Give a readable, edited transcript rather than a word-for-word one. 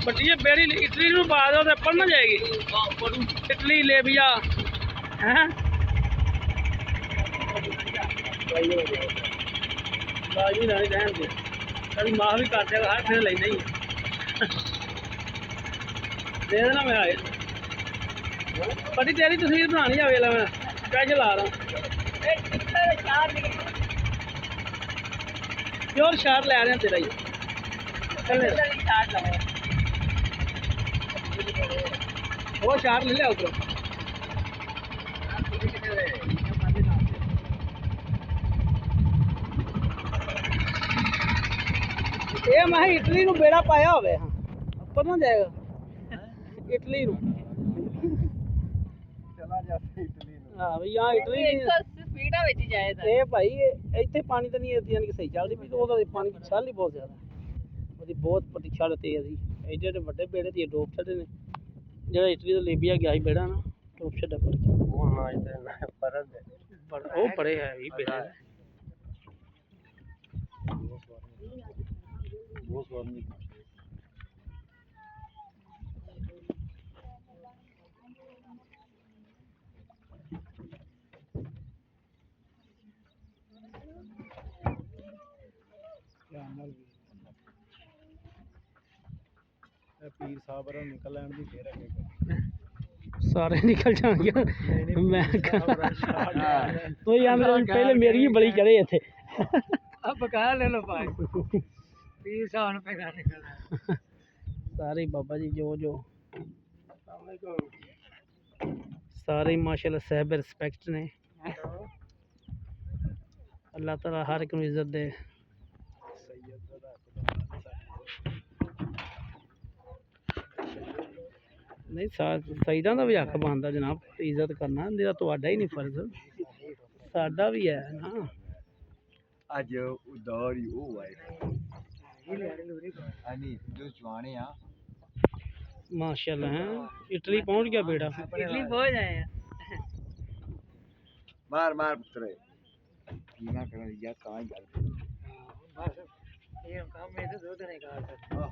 बटिया बेड़ी इटली में पा दो तो पढ़ना जाएगी इटली लेबिया हैं बाजी नहीं रहन दे कभी माँ भी कर देगा फिर लेना ही दे देना मैं आए बटी तेरी तस्वीर बनानी है वेला मैं स्पेशल आ रहा हूँ प्योर शार ले रहे हैं तेरा ही वो शार ले लिया उधर ये मैं इटली नू बेड़ा पाया होवे पता जाएगा इटली नू चला जाता इटली नू हां भई यहां इटली स्पीडा ਵਿੱਚ ਜਾਏਦਾ ਇਹ ਭਾਈ ਇੱਥੇ ਪਾਣੀ ਤਾਂ ਨਹੀਂ ਯਾਨੀ ਕਿ ਸਹੀ ਚੱਲਦੀ ਵੀ ਉਹਦਾ ਪਾਣੀ ਦੀ ਛਾਲ ਹੀ ਬਹੁਤ ਜ਼ਿਆਦਾ ਉਹਦੀ ਬਹੁਤ ਪੱਟੀ ਛਾਲ ਤੇਜ਼ ਸੀ ਐਡੇ ਵੱਡੇ ਬੇੜੇ ਤੇ ਡੋਬ ਛੱਡੇ ਨੇ ਜਿਹੜਾ ਇਟਲੀ ਤੋਂ ਲੀਬੀਆ ਗਿਆ ਸੀ ਬੇੜਾ ਨਾ ਡੋਬ ਛੱਡਾ ਪਰ ਉਹ ਨਾ ਇੱਥੇ ਪਰਲ ਦੇ ਉਹ ਬੜੇ ਹੈ ਵੀ ਬੇੜਾ बहुत स्वामी पीर साहब निकल लैन दी फिर अगे सारे निकल जाएंगे मैं तो यार पहले मेरी ही बड़ी चढ़े थे अब बकाया ले लो भाई पीर साहब पे निकल सारे बाबा जी जो जो सारे माशाल्लाह साहब रिस्पेक्ट ने अल्लाह ताला हर एक इज्जत दे नहीं सईदा का भी हक बनता जनाब इज्जत करना मेरा तो ही नहीं फर्ज साडा भी है ना अज उदार ही वो है माशाल्लाह है इटली पहुंच गया बेड़ा इटली पहुंच जाए मार मार पुत्र ना कर या कहां गल बस ये काम में से दो दिन का है